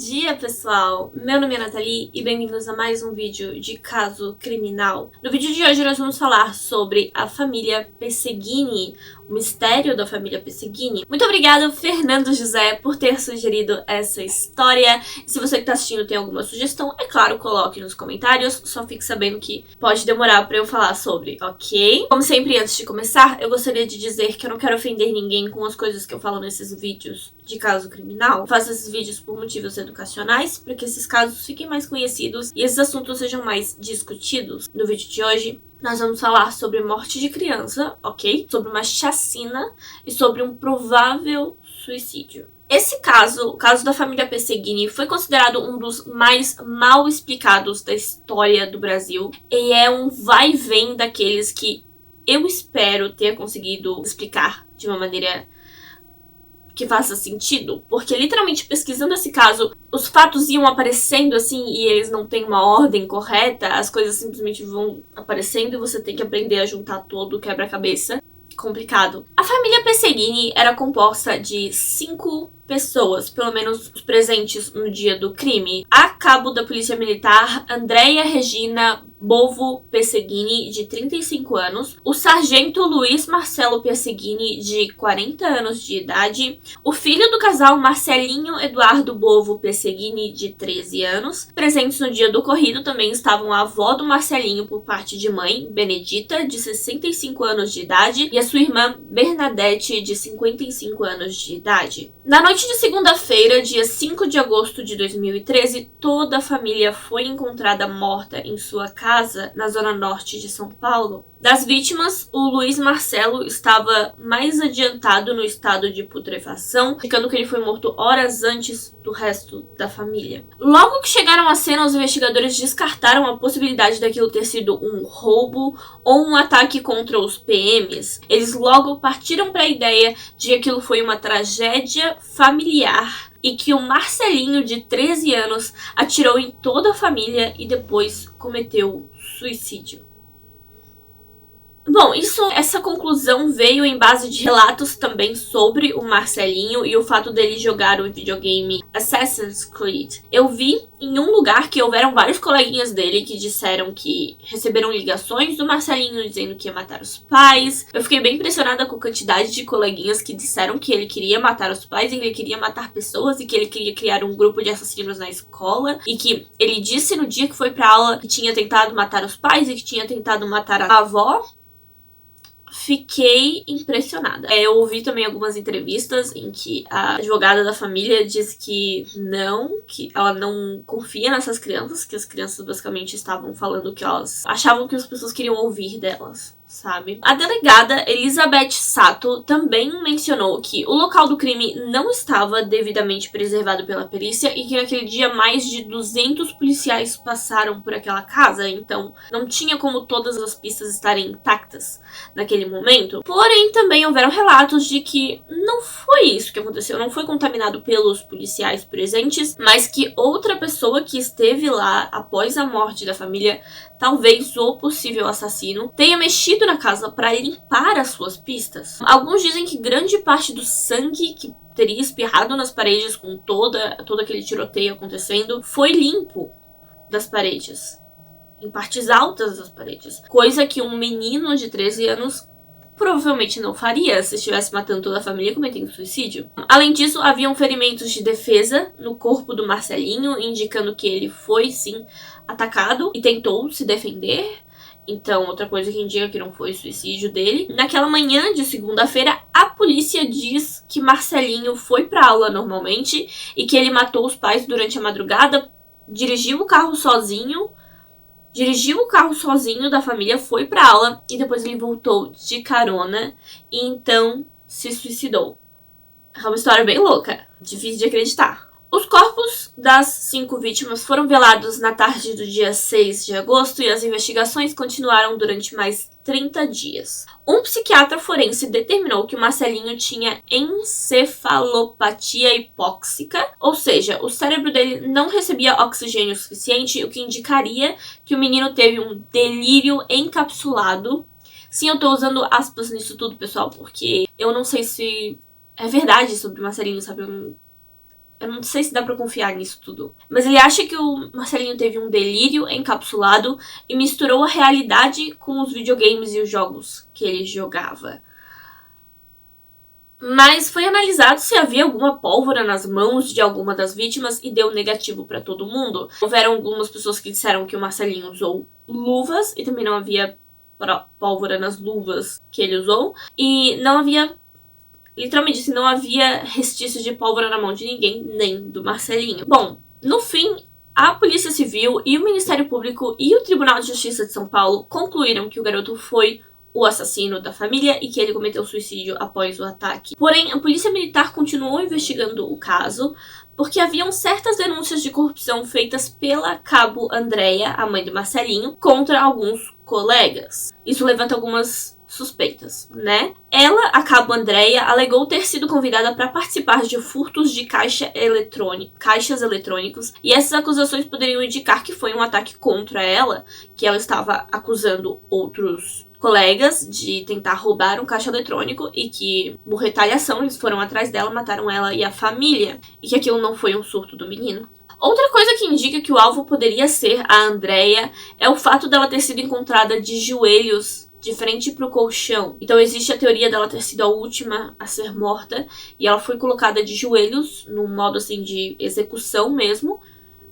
dia, pessoal! Meu nome é Nathalie e bem-vindos a mais um vídeo de caso criminal. No vídeo de hoje nós vamos falar sobre a família Pesseguini, o mistério da família Pesseguini. Muito obrigada, Fernando José, por ter sugerido essa história. Se você que está assistindo tem alguma sugestão, é claro, coloque nos comentários, só fique sabendo que pode demorar para eu falar sobre, ok? Como sempre, antes de começar, eu gostaria de dizer que eu não quero ofender ninguém com as coisas que eu falo nesses vídeos de caso criminal. Eu faço esses vídeos por motivos educacionais, para que esses casos fiquem mais conhecidos e esses assuntos sejam mais discutidos. No vídeo de hoje, nós vamos falar sobre morte de criança, ok? Sobre uma chacina e sobre um provável suicídio. Esse caso, o caso da família Pesseguini, foi considerado um dos mais mal explicados da história do Brasil. E é um vai e vem daqueles que eu espero ter conseguido explicar de uma maneira que faça sentido, porque literalmente pesquisando esse caso, os fatos iam aparecendo assim e eles não têm uma ordem correta, as coisas simplesmente vão aparecendo e você tem que aprender a juntar todo o quebra-cabeça. Complicado. A família Pesseguini era composta de 5 pessoas, pelo menos os presentes no dia do crime. A cabo da Polícia Militar, Andréia Regina Bovo Pesseguini, de 35 anos, o sargento Luiz Marcelo Pesseguini, de 40 anos de idade, o filho do casal Marcelinho Eduardo Bovo Pesseguini, de 13 anos. Presentes no dia do ocorrido também estavam a avó do Marcelinho por parte de mãe, Benedita, de 65 anos de idade, e a sua irmã Bernadette, de 55 anos de idade. Na noite de segunda-feira, dia 5 de agosto de 2013, toda a família foi encontrada morta em sua casa, na zona norte de São Paulo. Das vítimas, o Luiz Marcelo estava mais adiantado no estado de putrefação, indicando que ele foi morto horas antes do resto da família. Logo que chegaram à cena, os investigadores descartaram a possibilidade daquilo ter sido um roubo ou um ataque contra os PMs. Eles logo partiram para a ideia de que aquilo foi uma tragédia familiar e que o Marcelinho, de 13 anos, atirou em toda a família e depois cometeu suicídio. Bom, essa conclusão veio em base de relatos também sobre o Marcelinho e o fato dele jogar o videogame Assassin's Creed. Eu vi em um lugar que houveram vários coleguinhas dele que disseram que receberam ligações do Marcelinho dizendo que ia matar os pais. Eu fiquei bem impressionada com a quantidade de coleguinhas que disseram que ele queria matar os pais, e que ele queria matar pessoas e que ele queria criar um grupo de assassinos na escola, e que ele disse no dia que foi pra aula que tinha tentado matar os pais e que tinha tentado matar a avó. Fiquei impressionada. Eu ouvi também algumas entrevistas em que a advogada da família diz que ela não confia nessas crianças, que as crianças basicamente estavam falando que elas achavam que as pessoas queriam ouvir delas, sabe? A delegada Elizabeth Sato também mencionou que o local do crime não estava devidamente preservado pela perícia e que naquele dia mais de 200 policiais passaram por aquela casa, então não tinha como todas as pistas estarem intactas naquele momento. Porém, também houveram relatos de que não foi isso que aconteceu, não foi contaminado pelos policiais presentes, mas que outra pessoa que esteve lá após a morte da família, talvez o possível assassino, tenha mexido na casa para limpar as suas pistas. Alguns dizem que grande parte do sangue que teria espirrado nas paredes com todo aquele tiroteio acontecendo foi limpo das paredes, em partes altas das paredes, coisa que um menino de 13 anos provavelmente não faria se estivesse matando toda a família e cometendo suicídio. Além disso, haviam ferimentos de defesa no corpo do Marcelinho, indicando que ele foi sim atacado e tentou se defender. Então, outra coisa que indica que não foi suicídio dele. Naquela manhã de segunda-feira, a polícia diz que Marcelinho foi pra aula normalmente e que ele matou os pais durante a madrugada, dirigiu o carro sozinho da família, foi pra aula e depois ele voltou de carona e então se suicidou. É uma história bem louca, difícil de acreditar. Os corpos das 5 vítimas foram velados na tarde do dia 6 de agosto e as investigações continuaram durante mais 30 dias. Um psiquiatra forense determinou que o Marcelinho tinha encefalopatia hipóxica, ou seja, o cérebro dele não recebia oxigênio suficiente, o que indicaria que o menino teve um delírio encapsulado. Sim, eu tô usando aspas nisso tudo, pessoal, porque eu não sei se é verdade sobre o Marcelinho, sabe? Eu não sei se dá pra confiar nisso tudo. Mas ele acha que o Marcelinho teve um delírio encapsulado e misturou a realidade com os videogames e os jogos que ele jogava. Mas foi analisado se havia alguma pólvora nas mãos de alguma das vítimas e deu negativo pra todo mundo. Houveram algumas pessoas que disseram que o Marcelinho usou luvas e também não havia pólvora nas luvas que ele usou. E não havia, literalmente assim, não havia restícios de pólvora na mão de ninguém, nem do Marcelinho. Bom, no fim, a Polícia Civil e o Ministério Público e o Tribunal de Justiça de São Paulo concluíram que o garoto foi o assassino da família e que ele cometeu suicídio após o ataque. Porém, a Polícia Militar continuou investigando o caso porque haviam certas denúncias de corrupção feitas pela cabo Andréia, a mãe do Marcelinho, contra alguns colegas. Isso levanta algumas suspeitas, né? Ela, a cabo Andréia, alegou ter sido convidada para participar de furtos de caixas eletrônicos, e essas acusações poderiam indicar que foi um ataque contra ela, que ela estava acusando outros colegas de tentar roubar um caixa eletrônico e que, por retaliação, eles foram atrás dela, mataram ela e a família, e que aquilo não foi um surto do menino. Outra coisa que indica que o alvo poderia ser a Andréia é o fato dela ter sido encontrada de joelhos de frente para o colchão. Então existe a teoria dela ter sido a última a ser morta e ela foi colocada de joelhos, num modo assim de execução mesmo.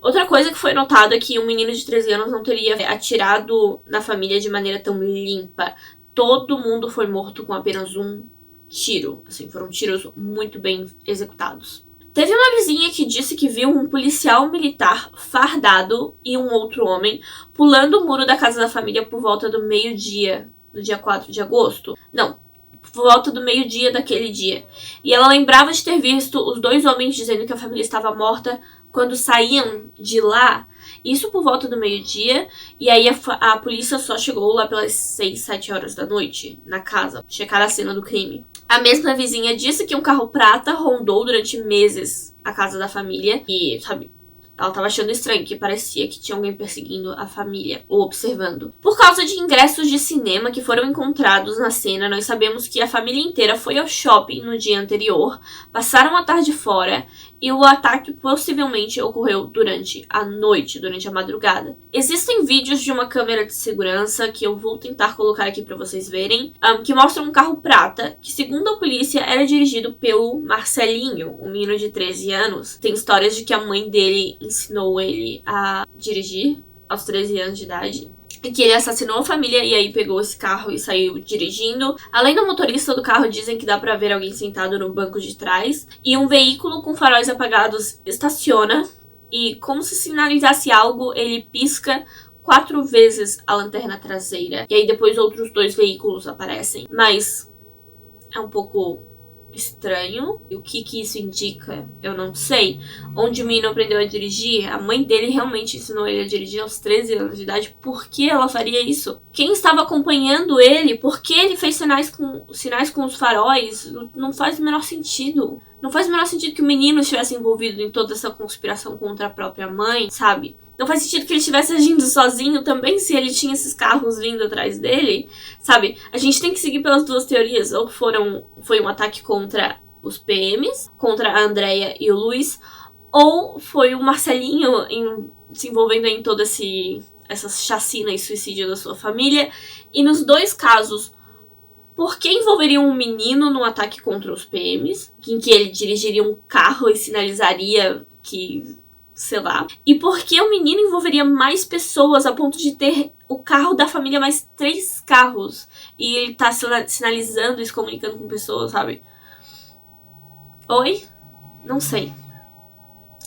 Outra coisa que foi notada é que um menino de 13 anos não teria atirado na família de maneira tão limpa. Todo mundo foi morto com apenas um tiro. Assim, foram tiros muito bem executados. Teve uma vizinha que disse que viu um policial militar fardado e um outro homem pulando o muro da casa da família por volta do meio-dia, no dia 4 de agosto. Não, por volta do meio-dia daquele dia. E ela lembrava de ter visto os dois homens dizendo que a família estava morta quando saíam de lá, isso por volta do meio-dia, e aí a polícia só chegou lá pelas 6, 7 horas da noite, na casa, checar a cena do crime. A mesma vizinha disse que um carro prata rondou durante meses a casa da família, e, sabe, ela tava achando estranho, que parecia que tinha alguém perseguindo a família, ou observando. Por causa de ingressos de cinema que foram encontrados na cena, nós sabemos que a família inteira foi ao shopping no dia anterior, passaram a tarde fora, e o ataque possivelmente ocorreu durante a noite, durante a madrugada. Existem vídeos de uma câmera de segurança, que eu vou tentar colocar aqui pra vocês verem, que mostram um carro prata, que segundo a polícia era dirigido pelo Marcelinho, um menino de 13 anos. Tem histórias de que a mãe dele ensinou ele a dirigir aos 13 anos de idade. E que ele assassinou a família e aí pegou esse carro e saiu dirigindo. Além do motorista do carro, dizem que dá pra ver alguém sentado no banco de trás. E um veículo com faróis apagados estaciona. E como se sinalizasse algo, ele pisca 4 vezes a lanterna traseira. E aí depois outros 2 veículos aparecem. Mas é um pouco estranho. E o que isso indica, eu não sei. Onde o menino aprendeu a dirigir, a mãe dele realmente ensinou ele a dirigir aos 13 anos de idade. Por que ela faria isso? Quem estava acompanhando ele? Por que ele fez sinais com os faróis? Não faz o menor sentido. Não faz o menor sentido que o menino estivesse envolvido em toda essa conspiração contra a própria mãe, sabe? Não faz sentido que ele estivesse agindo sozinho também, se ele tinha esses carros vindo atrás dele, sabe? A gente tem que seguir pelas duas teorias. Ou foi um ataque contra os PMs, contra a Andréia e o Luiz, ou foi o Marcelinho se envolvendo em toda essa chacina e suicídio da sua família. E nos 2 casos, por que envolveria um menino num ataque contra os PMs, em que ele dirigiria um carro e sinalizaria que... sei lá. E por que o menino envolveria mais pessoas a ponto de ter o carro da família mais 3 carros? E ele tá sinalizando e se comunicando com pessoas, sabe? Oi? Não sei.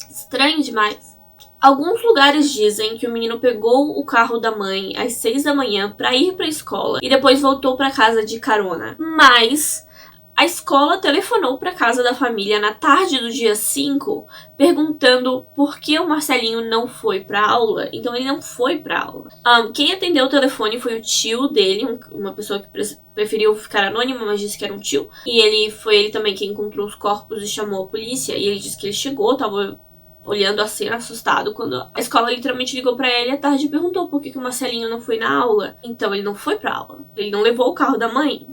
Estranho demais. Alguns lugares dizem que o menino pegou o carro da mãe às 6 da manhã pra ir pra escola e depois voltou pra casa de carona. Mas... a escola telefonou para casa da família na tarde do dia 5, perguntando por que o Marcelinho não foi para aula. Então ele não foi para aula. Quem atendeu o telefone foi o tio dele, uma pessoa que preferiu ficar anônima, mas disse que era um tio. E foi ele também quem encontrou os corpos e chamou a polícia. E ele disse que ele chegou, tava olhando a cena assustado, quando a escola literalmente ligou pra ele à tarde e perguntou por que o Marcelinho não foi na aula. Então ele não foi pra aula. Ele não levou o carro da mãe.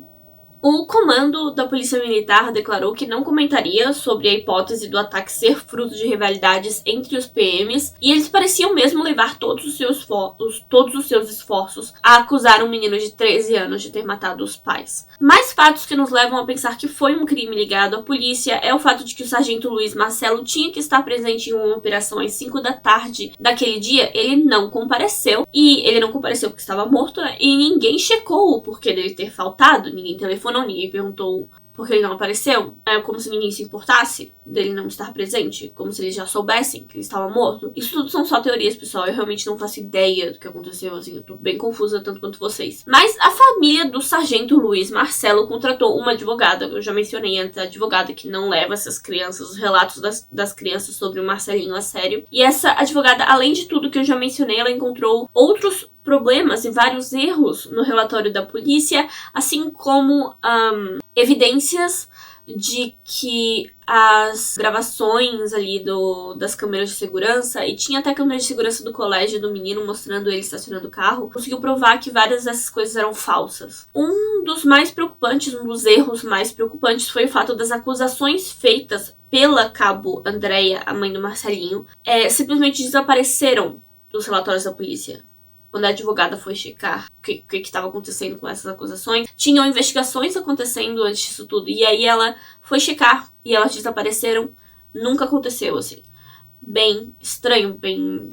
O comando da Polícia Militar declarou que não comentaria sobre a hipótese do ataque ser fruto de rivalidades entre os PMs, e eles pareciam mesmo levar todos os seus esforços a acusar um menino de 13 anos de ter matado os pais. Mais fatos que nos levam a pensar que foi um crime ligado à polícia é o fato de que o sargento Luiz Marcelo tinha que estar presente em uma operação às 5 da tarde daquele dia. Ele não compareceu, e ele não compareceu porque estava morto, né? E ninguém checou o porquê dele ter faltado, ninguém telefonou, ninguém perguntou por que ele não apareceu. É como se ninguém se importasse dele não estar presente, como se eles já soubessem que ele estava morto. Isso tudo são só teorias, pessoal, eu realmente não faço ideia do que aconteceu, assim, eu tô bem confusa tanto quanto vocês. Mas a família do sargento Luiz Marcelo contratou uma advogada, eu já mencionei antes, a advogada que não leva essas crianças, os relatos das crianças sobre o Marcelinho a sério. E essa advogada, além de tudo que eu já mencionei, ela encontrou outros problemas e vários erros no relatório da polícia, assim como evidências de que as gravações ali das câmeras de segurança, e tinha até câmera de segurança do colégio do menino mostrando ele estacionando o carro, conseguiu provar que várias dessas coisas eram falsas. Um dos mais preocupantes, um dos erros mais preocupantes foi o fato das acusações feitas pela cabo Andréia, a mãe do Marcelinho, simplesmente desapareceram dos relatórios da polícia. Quando a advogada foi checar o que estava acontecendo com essas acusações, tinham investigações acontecendo antes disso tudo. E aí ela foi checar e elas desapareceram. Nunca aconteceu, assim. Bem estranho, bem,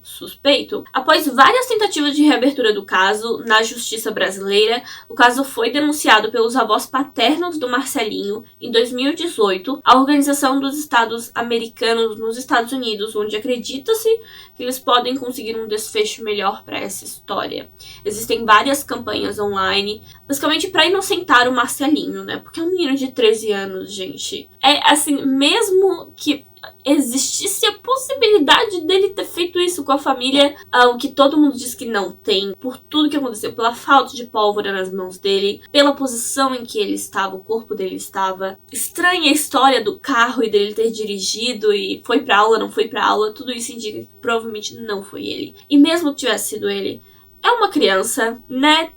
suspeito. Após várias tentativas de reabertura do caso na justiça brasileira, o caso foi denunciado pelos avós paternos do Marcelinho em 2018 à Organização dos Estados Americanos nos Estados Unidos, onde acredita-se que eles podem conseguir um desfecho melhor para essa história. Existem várias campanhas online, basicamente para inocentar o Marcelinho, porque é um menino de 13 anos, gente. É assim, mesmo que existisse a possibilidade dele ter feito isso com a família, o que todo mundo diz que não tem, por tudo que aconteceu, pela falta de pólvora nas mãos dele, pela posição em que ele estava, o corpo dele estava. Estranha a história do carro e dele ter dirigido e foi pra aula, não foi pra aula, tudo isso indica que provavelmente não foi ele. E mesmo que tivesse sido ele, é uma criança,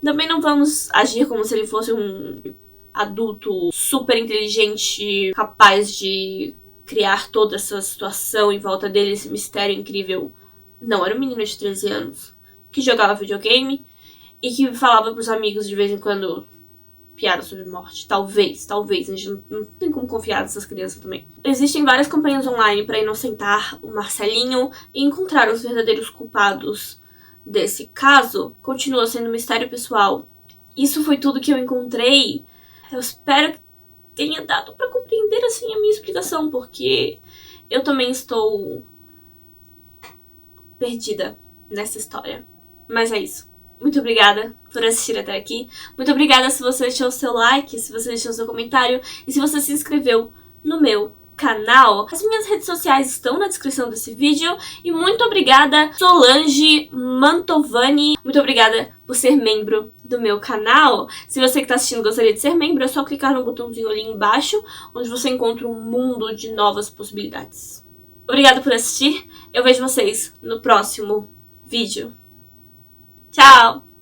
Também não vamos agir como se ele fosse um adulto super inteligente, capaz de criar toda essa situação em volta dele, esse mistério incrível. Não, era um menino de 13 anos que jogava videogame e que falava pros amigos de vez em quando piadas sobre morte. Talvez. A gente não tem como confiar nessas crianças também. Existem várias campanhas online para inocentar o Marcelinho e encontrar os verdadeiros culpados desse caso. Continua sendo um mistério pessoal. Isso foi tudo que eu encontrei. Eu espero que tenha dado pra compreender, assim, a minha explicação, porque eu também estou perdida nessa história. Mas é isso. Muito obrigada por assistir até aqui. Muito obrigada se você deixou o seu like, se você deixou o seu comentário e se você se inscreveu no meu canal. As minhas redes sociais estão na descrição desse vídeo. E muito obrigada, Solange Mantovani. Muito obrigada por ser membro do meu canal. Se você que está assistindo gostaria de ser membro, é só clicar no botãozinho ali embaixo, onde você encontra um mundo de novas possibilidades. Obrigada por assistir. Eu vejo vocês no próximo vídeo. Tchau!